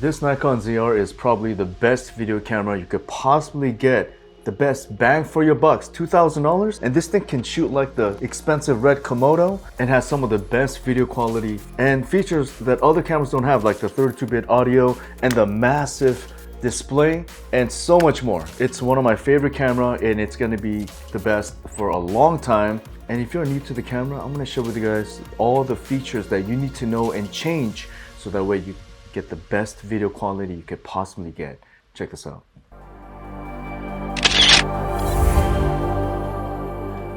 This Nikon ZR is probably the best video camera you could possibly get. The best bang for your bucks, $2,000, and this thing can shoot like the expensive red Komodo and has some of the best video quality and features that other cameras don't have, like the 32-bit audio and the massive display and so much more. It's one of my favorite camera and it's going to be the best for a long time. And if you're new to the camera, I'm going to share with you guys all the features that you need to know and change so that way you get the best video quality you could possibly get. Check this out.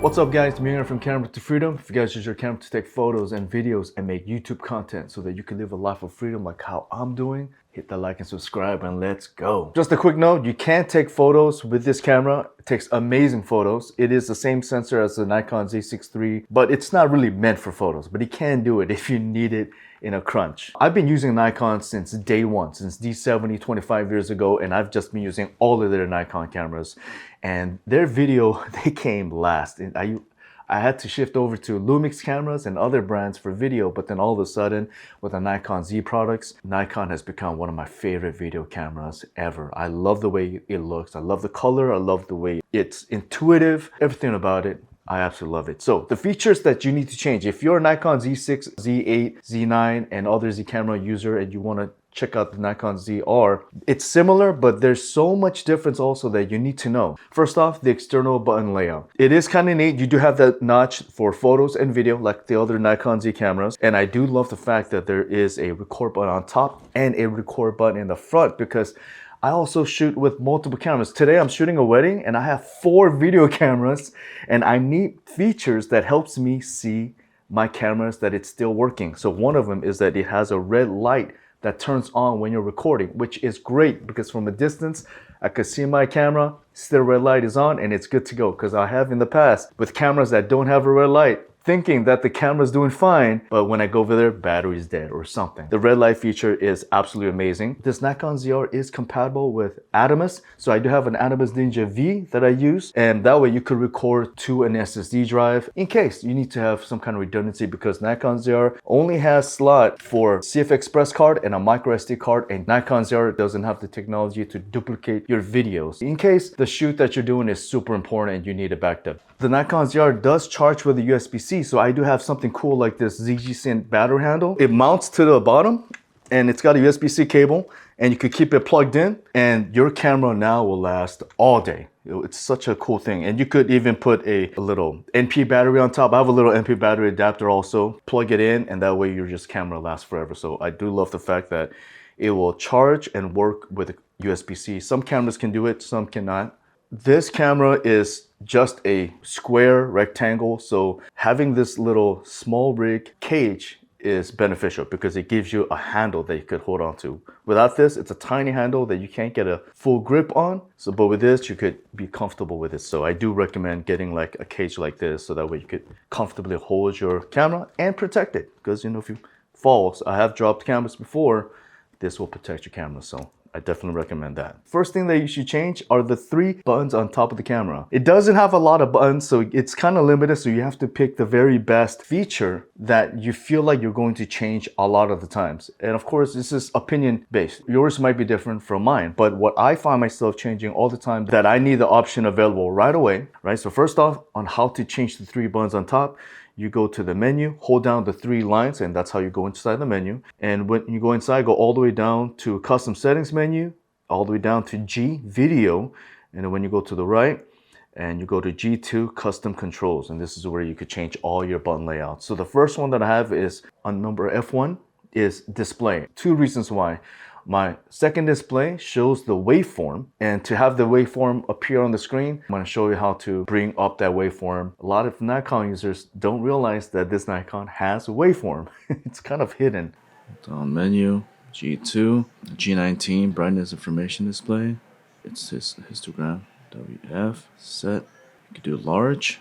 What's up guys, Ming from Camera to Freedom. If you guys use your camera to take photos and videos and make YouTube content so that you can live a life of freedom like how I'm doing, hit that like and subscribe and let's go. Just a quick note, you can take photos with this camera. It takes amazing photos. It is the same sensor as the Nikon Z6 III, but it's not really meant for photos, but you can do it if you need it in a crunch. I've been using Nikon since day one, since D70 25 years ago, and I've just been using all of their Nikon cameras. And their video, they came last. And I had to shift over to Lumix cameras and other brands for video, but then all of a sudden with the Nikon Z products, Nikon has become one of my favorite video cameras ever. I love the way it looks. I love the color. I love the way it's intuitive. Everything about it, I absolutely love it. So the features that you need to change, if you're a Nikon Z6, Z8, Z9 and other Z camera user and you want to check out the Nikon ZR, it's similar, but there's so much difference also that you need to know. First off, the external button layout. It is kind of neat. You do have that notch for photos and video like the other Nikon Z cameras. And I do love the fact that there is a record button on top and a record button in the front, because I also shoot with multiple cameras. Today I'm shooting a wedding and I have 4 video cameras and I need features that helps me see my cameras that it's still working. So one of them is that it has a red light that turns on when you're recording, which is great because from a distance, I could see my camera, still red light is on and it's good to go. Because I have in the past with cameras that don't have a red light, thinking that the camera's doing fine, but when I go over there, battery's dead or something. The red light feature is absolutely amazing. This Nikon ZR is compatible with Atomos. So I do have an Atomos Ninja V that I use, and that way you could record to an SSD drive in case you need to have some kind of redundancy, because Nikon ZR only has slot for CF Express card and a micro SD card, and Nikon ZR doesn't have the technology to duplicate your videos in case the shoot that you're doing is super important and you need it backed up. The Nikon ZR does charge with a USB-C, so I do have something cool like this ZGCINE battery handle. It mounts to the bottom and it's got a USB-C cable and you could keep it plugged in and your camera now will last all day. It's such a cool thing. And you could even put a little NP battery on top. I have a little NP battery adapter also. Plug it in and that way your just camera lasts forever. So I do love the fact that it will charge and work with USB-C. Some cameras can do it, some cannot. This camera is just a square rectangle, so having this little small rig cage is beneficial because it gives you a handle that you could hold on to. Without this, it's a tiny handle that you can't get a full grip on. So, but with this, you could be comfortable with it. So I do recommend getting like a cage like this so that way you could comfortably hold your camera and protect it. Because, you know, if you fall, I have dropped cameras before, this will protect your camera. So I definitely recommend that. First thing that you should change are the 3 buttons on top of the camera. It doesn't have a lot of buttons, so it's kind of limited, so you have to pick the very best feature that you feel like you're going to change a lot of the times. And of course, this is opinion based. Yours might be different from mine, but what I find myself changing all the time that I need the option available right away, right? So first off, on how to change the 3 buttons on top, you go to the menu, hold down the 3 lines, and that's how you go inside the menu. And when you go inside, go all the way down to custom settings menu, all the way down to G, video. And then when you go to the right, and you go to G2, custom controls. And this is where you could change all your button layouts. So the first one that I have is on number F1 is display. 2 reasons why. My second display shows the waveform, and to have the waveform appear on the screen, I'm going to show you how to bring up that waveform. A lot of Nikon users don't realize that this Nikon has a waveform. It's kind of hidden. On menu, G2, G19, brightness information display. It's his histogram, WF, set. You can do large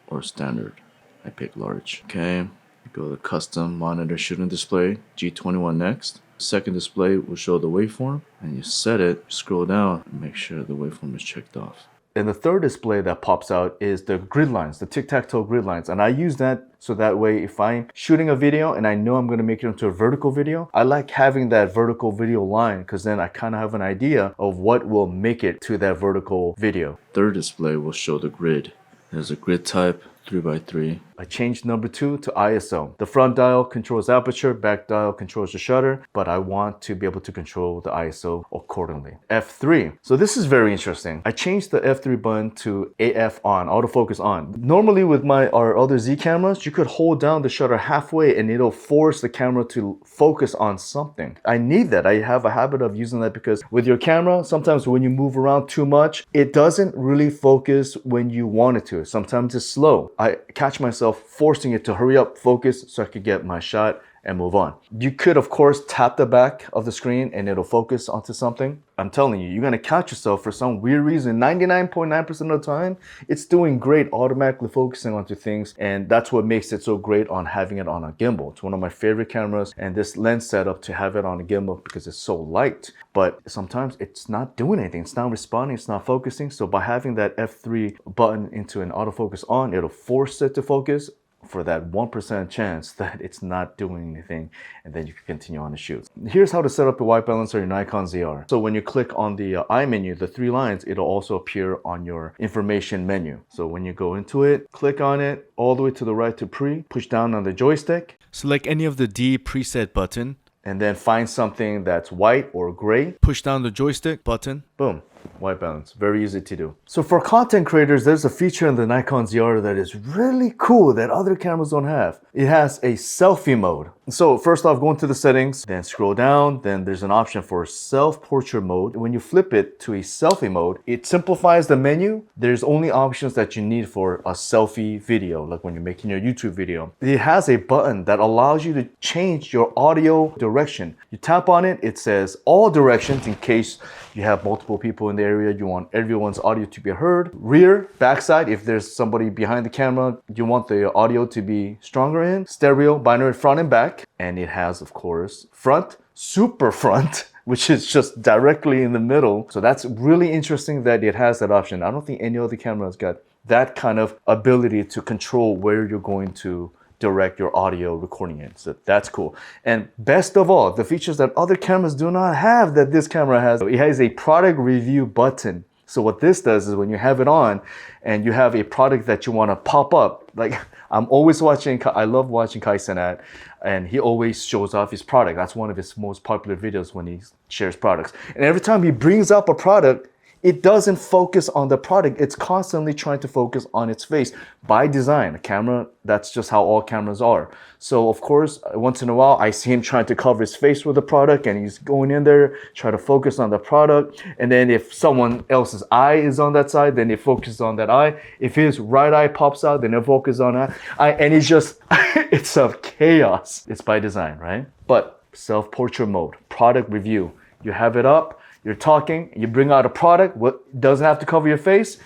or standard. I pick large. Okay, go to custom monitor shooting display, G21 next. Second display will show the waveform and you set it, scroll down and make sure the waveform is checked off. And the third display that pops out is the grid lines, the tic-tac-toe grid lines. And I use that so that way if I'm shooting a video and I know I'm going to make it into a vertical video, I like having that vertical video line because then I kind of have an idea of what will make it to that vertical video. Third display will show the grid. There's a grid type, 3x3. I changed number 2 to ISO. The front dial controls aperture, back dial controls the shutter, but I want to be able to control the ISO accordingly. F3. So this is very interesting. I changed the F3 button to AF on, autofocus on. Normally with our other Z cameras, you could hold down the shutter halfway and it'll force the camera to focus on something. I need that. I have a habit of using that because with your camera, sometimes when you move around too much, it doesn't really focus when you want it to. Sometimes it's slow. I catch myself forcing it to hurry up, focus, so I could get my shot and move on. You could, of course, tap the back of the screen and it'll focus onto something. I'm telling you, you're gonna catch yourself for some weird reason. 99.9% of the time, it's doing great, automatically focusing onto things. And that's what makes it so great on having it on a gimbal. It's one of my favorite cameras, and this lens setup to have it on a gimbal because it's so light. But sometimes it's not doing anything. It's not responding, it's not focusing. So by having that F3 button into an autofocus on, it'll force it to focus for that 1% chance that it's not doing anything, and then you can continue on the shoot. Here's how to set up a white balance on your Nikon ZR. So when you click on the I menu, the 3 lines, it'll also appear on your information menu. So when you go into it, click on it all the way to the right to pre, push down on the joystick, select any of the D preset button, and then find something that's white or gray. Push down the joystick button, boom. White balance, very easy to do. So for content creators, there's a feature in the Nikon ZR that is really cool that other cameras don't have. It has a selfie mode. So first off, go into the settings, then scroll down, then there's an option for self-portrait mode. When you flip it to a selfie mode, it simplifies the menu. There's only options that you need for a selfie video, like when you're making your YouTube video. It has a button that allows you to change your audio direction. You tap on it, it says all directions in case you have multiple people in the area, you want everyone's audio to be heard. Rear, backside, if there's somebody behind the camera, you want the audio to be stronger in. Stereo, binary, front and back. And it has, of course, front, super front, which is just directly in the middle. So that's really interesting that it has that option. I don't think any other camera has got that kind of ability to control where you're going to direct your audio recording it. So that's cool. And best of all, the features that other cameras do not have that this camera has, it has a product review button. So what this does is when you have it on and you have a product that you want to pop up, like I'm always watching, I love watching Kai Cenat, and he always shows off his product. That's one of his most popular videos when he shares products. And every time he brings up a product, it doesn't focus on the product. It's constantly trying to focus on its face by design. A camera, that's just how all cameras are. So of course, once in a while, I see him trying to cover his face with the product and he's going in there, try to focus on the product. And then if someone else's eye is on that side, then it focuses on that eye. If his right eye pops out, then it focuses on that eye. And it's just, it's a chaos. It's by design, right? But self-portrait mode, product review, you have it up. You're talking, you bring out a product, what doesn't have to cover your face,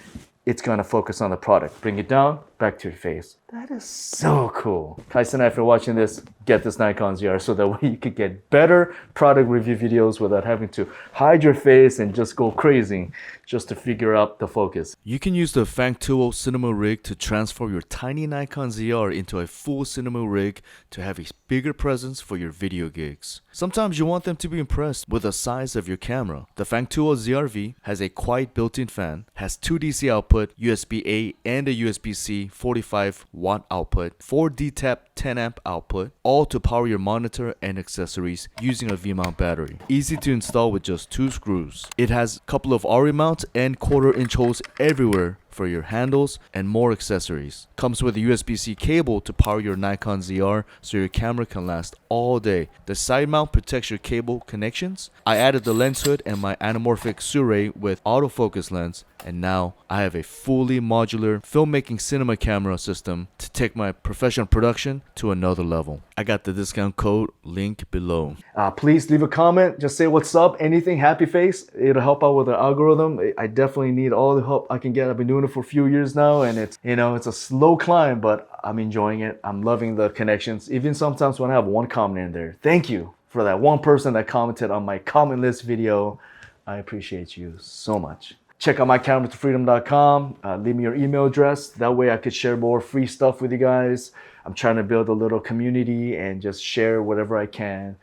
it's gonna focus on the product. Bring it down, back to your face. That is so cool. Kai Cenat, if you're watching this, get this Nikon ZR so that way you could get better product review videos without having to hide your face and just go crazy just to figure out the focus. You can use the Fangtuo cinema rig to transform your tiny Nikon ZR into a full cinema rig to have a bigger presence for your video gigs. Sometimes you want them to be impressed with the size of your camera. The Fangtuo ZR-V has a quiet built-in fan, has 2 DC output, USB-A and a USB-C 45-watt output, 4D tap 10 amp output, all to power your monitor and accessories using a V-mount battery. Easy to install with just 2 screws. It has a couple of RE mounts and 1/4-inch holes everywhere for your handles and more accessories. Comes with a USB-C cable to power your Nikon ZR so your camera can last all day. The side mount protects your cable connections. I added the lens hood and my anamorphic Sirui with autofocus lens, and now I have a fully modular filmmaking cinema camera system to take my professional production to another level. I got the discount code link below. Please leave a comment, just say what's up, anything, happy face. It'll help out with the algorithm. I definitely need all the help I can get. I've been doing it for a few years now, and it's, you know, it's a slow climb, but I'm enjoying it. I'm loving the connections. Even sometimes when I have one comment in there, thank you for that one person that commented on my comment list video. I appreciate you so much. Check out mycameratofreedom.com. Leave me your email address. That way I could share more free stuff with you guys. I'm trying to build a little community and just share whatever I can.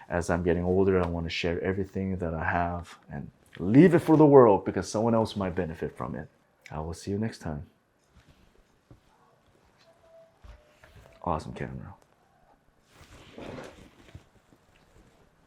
As I'm getting older, I want to share everything that I have and leave it for the world because someone else might benefit from it. I will see you next time. Awesome camera.